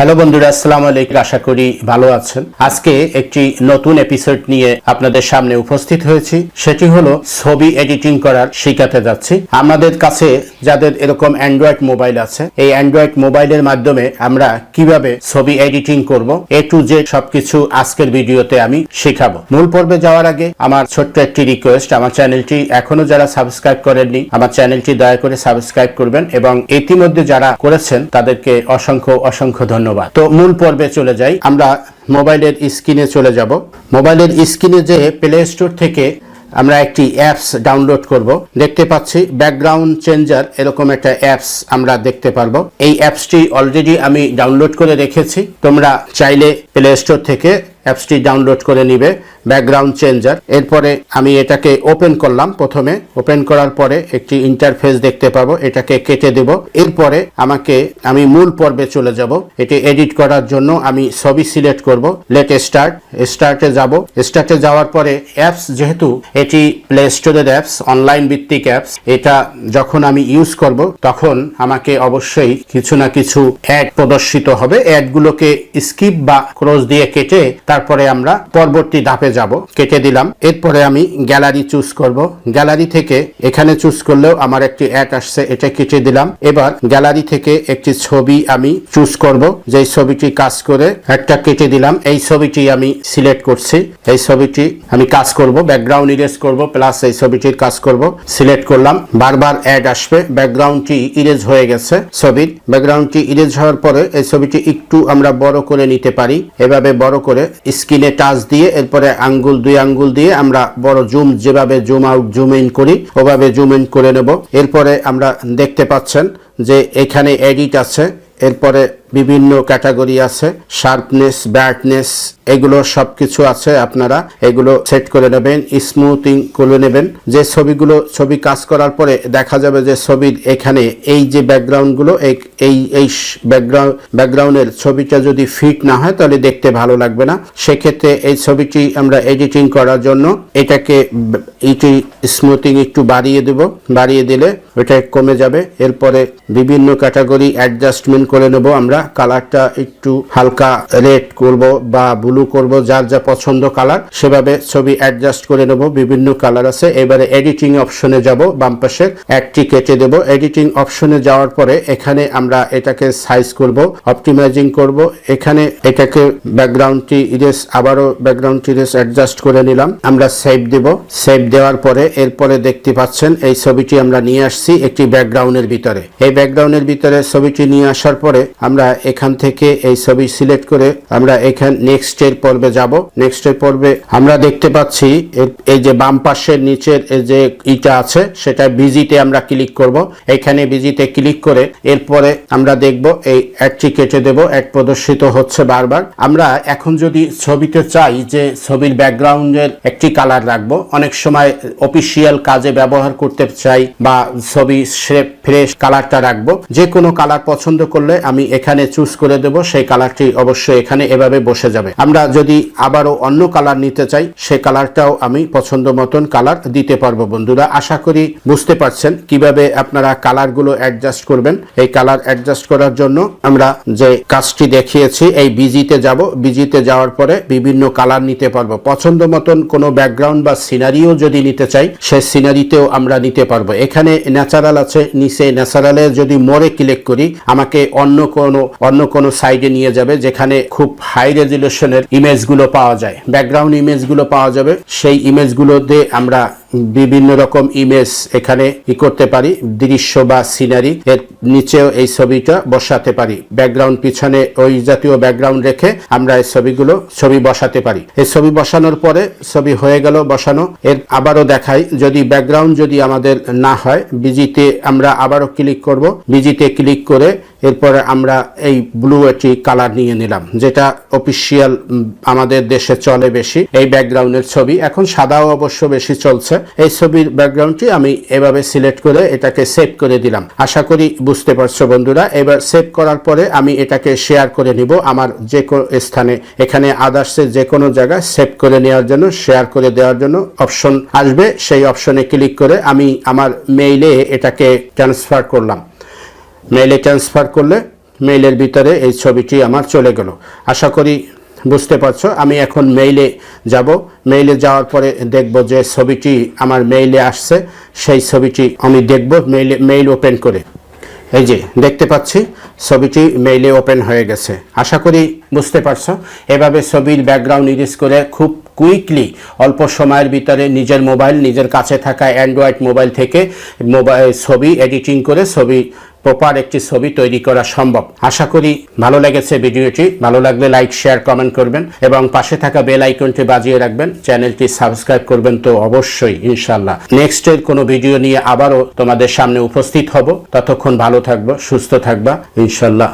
Hello বন্ধুরা, আসসালামু আলাইকুম। আশা করি ভালো আছেন। আজকে একটি নতুন এপিসোড নিয়ে আপনাদের সামনে উপস্থিত হয়েছি। সেটি হলো ছবি এডিটিং করার শিখাতে যাচ্ছি। আমাদের কাছে যাদের এরকম অ্যান্ড্রয়েড মোবাইল আছে, এই অ্যান্ড্রয়েড মোবাইলের মাধ্যমে আমরা কিভাবে ছবি এডিটিং করব, এ টু জেড সবকিছু আজকের ভিডিওতে আমি শেখাবো। মূল পর্বে যাওয়ার আগে আমার ছোট্ট একটি রিকোয়েস্ট, আমার চ্যানেলটি এখনো যারা সাবস্ক্রাইব করেননি, আমার চ্যানেলটি দয়া করে সাবস্ক্রাইব করবেন এবং ইতিমধ্যে যারা করেছেন তাদেরকে অসংখ্য অসংখ্য ধন্যবাদ। তো মূল পর্বে চলে যাই। আমরা মোবাইলের স্ক্রিনে চলে যাব। মোবাইলের স্ক্রিনে যে প্লে স্টোর থেকে আমরা একটি অ্যাপস ডাউনলোড করব। দেখতে পাচ্ছি ব্যাকগ্রাউন্ড চেঞ্জার, এরকম একটা অ্যাপস আমরা দেখতে পারবো। এই অ্যাপসটি অলরেডি আমি ডাউনলোড করে রেখেছি। তোমরা চাইলে প্লে স্টোর থেকে অ্যাপসটি ডাউনলোড করে নিবে, ব্যাকগ্রাউন্ড চেঞ্জার। এরপরে আমি এটাকে ওপেন করলাম। প্রথমে ওপেন করার পরে একটি ইন্টারফেস দেখতে পাবো, এটাকে কেটে দেব। এরপরে আমি মূল পর্বে চলে যাব। এটি এডিট করার জন্য আমি ছবি সিলেক্ট করব। লেট স্টার্টে যাব। স্টার্টে যাওয়ার পরে অ্যাপস, যেহেতু এটি প্লে স্টোরের অ্যাপস, অনলাইন ভিত্তিক অ্যাপস, এটা যখন আমি ইউজ করব তখন আমাকে অবশ্যই কিছু না কিছু অ্যাড প্রদর্শিত হবে। অ্যাডগুলোকে স্কিপ বা ক্রস দিয়ে কেটে তারপরে আমরা পরবর্তী ধাপে যাব। কেটে দিলাম। এরপরে আমি গ্যালারি চুজ করব। গ্যালারি থেকে এখানে চুজ করলেও আমার একটি অ্যাড আসছে, এটা কেটে দিলাম। এবার গ্যালারি থেকে একটি ছবি আমি চুজ করব। যেই ছবিটি কাজ করে একটা কেটে দিলাম। এই ছবিটি আমি সিলেক্ট করছি। এই ছবিটি আমি কাজ করব, ব্যাকগ্রাউন্ড ইরেজ করব, প্লাস এই ছবিটির কাজ করব। সিলেক্ট করলাম। বারবার অ্যাড আসবে। ব্যাকগ্রাউন্ডটি ইরেজ হয়ে গেছে। ছবির ব্যাকগ্রাউন্ডটি ইরেজ হওয়ার পরে এই ছবিটি একটু আমরা বড় করে নিতে পারি। এভাবে বড় করে স্ক্রিনে টাচ দিয়ে এরপরে দুই আঙ্গুল দিয়ে আমরা বড় যেভাবে জুম আউট জুম ইন করি ওভাবে জুম ইন করে নেব। এরপরে আমরা দেখতে পাচ্ছেন যে এখানে এডিট আছে। এরপরে বিভিন্ন ক্যাটাগরি আছে, শার্পনেস, ব্রাইটনেস, এগুলো সবকিছু আছে। আপনারা এগুলো সেট করে নেবেন, স্মুথিং করে নেবেন। যে ছবি কাজ করার পরে দেখা যাবে যে ছবির এখানে এই যে ব্যাকগ্রাউন্ডগুলো, এই ব্যাকগ্রাউন্ডের ছবিটা যদি ফিট না হয় তাহলে দেখতে ভালো লাগবে না। সেক্ষেত্রে এই ছবিটি আমরা এডিটিং করার জন্য এটাকে স্মুথিং একটু বাড়িয়ে দেব। বাড়িয়ে দিলে ওটা কমে যাবে। এরপরে বিভিন্ন ক্যাটাগরি অ্যাডজাস্টমেন্ট করে নেব। আমরা কালারটা একটু হালকা রেড করব বা ব্লু করব, যার যা পছন্দ কালার সেভাবে ছবি অ্যাডজাস্ট করে নেব। বিভিন্ন কালার আছে। এবারে এডিটিং অপশনে যাব। বাম পাশে একটি কেটে দেব। এডিটিং অপশনে যাওয়ার পরে এখানে আমরা এটাকে সাইজ করব, অপটিমাইজিং করব। এখানে এটাকে ব্যাকগ্রাউন্ডটি ইরেজ, আবারও ব্যাকগ্রাউন্ড ইরেজ অ্যাডজাস্ট করে নিলাম। আমরা সেভ দেব। সেভ দেওয়ার পরে এরপরে দেখতে পাচ্ছেন এই ছবিটি আমরা নিয়ে আসছি একটি ব্যাকগ্রাউন্ডের ভিতরে। এই ব্যাকগ্রাউন্ডের ভিতরে ছবিটি নিয়ে আসার পরে আমরা এখান থেকে এই ছবি সিলেক্ট করে আমরা এখান নেক্সটের পর্বে যাব। নেক্সটের পর্বে আমরা দেখতে পাচ্ছি এই যে বাম পাশের নিচের যে ইটা আছে সেটা বিজিতে আমরা ক্লিক করব। এখানে বিজিতে ক্লিক করে এরপরে আমরা দেখব এই অ্যাডটি কেটে দেব। অ্যাড প্রদর্শিত হচ্ছে বারবার। আমরা এখন যদি ছবিতে চাই যে ছবির ব্যাকগ্রাউন্ডের একটি কালার রাখবো, অনেক সময় অফিসিয়াল কাজে ব্যবহার করতে চাই বা ছবি ফ্রেশ কালারটা রাখবো, যে কোনো কালার পছন্দ করলে আমি এখানে চুজ করে দেব। সেই কালারটি অবশ্যই এখানে এভাবে বসে যাবে। আমরা যদি আবারও অন্য কালার নিতে চাই সেই কালারটাও আমি পছন্দ মতন কালার দিতে পারবো। বন্ধুরা, আশা করি বুঝতে পারছেন কিভাবে আপনারা কালারগুলো অ্যাডজাস্ট করবেন। এই কালার অ্যাডজাস্ট করার জন্য আমরা যে কাজটি দেখিয়েছি, এই বিজিতে যাব। বিজিতে যাওয়ার পরে বিভিন্ন কালার নিতে পারবো। পছন্দ মতন কোনো ব্যাকগ্রাউন্ড বা সিনারিও যদি নিতে চাই সেই সিনারিতেও আমরা নিতে পারবো। এখানে ন্যাচারাল আছে, নিচে ন্যাচারালে যদি মোড়ে ক্লিক করি আমাকে অন্য কোনো সাইডে নিয়ে যাবে যেখানে খুব হাই রেজুলেশনের ইমেজগুলো পাওয়া যায়, ব্যাকগ্রাউন্ড ইমেজগুলো পাওয়া যাবে। সেই ইমেজগুলোতে আমরা বিভিন্ন রকম ইমেজ এখানে করতে পারি, দৃশ্য বা সিনারি। এর নিচেও এই ছবিটা বসাতে পারি। ব্যাকগ্রাউন্ড পিছনে ওই জাতীয় ব্যাকগ্রাউন্ড রেখে আমরা এই ছবি বসাতে পারি। এই ছবি বসানোর পরে ছবি হয়ে গেল বসানো। এর আবারও দেখাই, যদি ব্যাকগ্রাউন্ড যদি আমাদের না হয়, বিজিতে আমরা আবারও ক্লিক করব। বিজিতে ক্লিক করে এরপরে আমরা এই ব্লু একটি কালার নিয়ে নিলাম, যেটা অফিসিয়াল আমাদের দেশে চলে বেশি। এই ব্যাকগ্রাউন্ডের ছবি এখন সাদাও অবশ্য বেশি চলছে। এই ছবির ব্যাকগ্রাউন্ডটি আমি এভাবে সিলেক্ট করে এটাকে সেভ করে দিলাম। আশা করি বুঝতে পারছো বন্ধুরা। এবার সেভ করার পরে আমি এটাকে শেয়ার করে নিব আমার যে কোনো স্থানে। এখানে আদার্সে যে কোনো জায়গায় সেভ করে নেওয়ার জন্য, শেয়ার করে দেওয়ার জন্য অপশন আসবে। সেই অপশনে ক্লিক করে আমি আমার মেইলে এটাকে ট্রান্সফার করলাম। মেইলে ট্রান্সফার করলে মেইলের ভিতরে এই ছবিটি আমার চলে গেল। আশা করি বুঝতে পারছো। আমি এখন মেইলে যাব, মেইলে যাওয়ার পরে দেখব যে ছবিটি আমার মেইলে আসছে। সেই ছবিটি আমি দেখব মেইল ওপেন করে। এই যে দেখতে পাচ্ছি ছবিটি মেইলে ওপেন হয়ে গেছে। আশা করি বুঝতে পারছো। এভাবে ছবির ব্যাকগ্রাউন্ড ইরেজ করে খুব কুইকলি অল্প সময়ের ভিতরে নিজের মোবাইল, নিজের কাছে থাকা অ্যান্ড্রয়েড মোবাইল থেকে ছবি এডিটিং করে প্রপার একটি ছবি তৈরি করা সম্ভব। আশা করি ভালো লেগেছে ভিডিওটি। ভালো লাগলে লাইক, শেয়ার, কমেন্ট করবেন এবং পাশে থাকা বেল আইকনটি বাজিয়ে রাখবেন। চ্যানেলটি সাবস্ক্রাইব করবেন তো অবশ্যই, ইনশাল্লাহ। নেক্সটের কোনো ভিডিও নিয়ে আবারও তোমাদের সামনে উপস্থিত হব। ততক্ষণ ভালো থাকবো, সুস্থ থাকবা, ইনশাল্লাহ।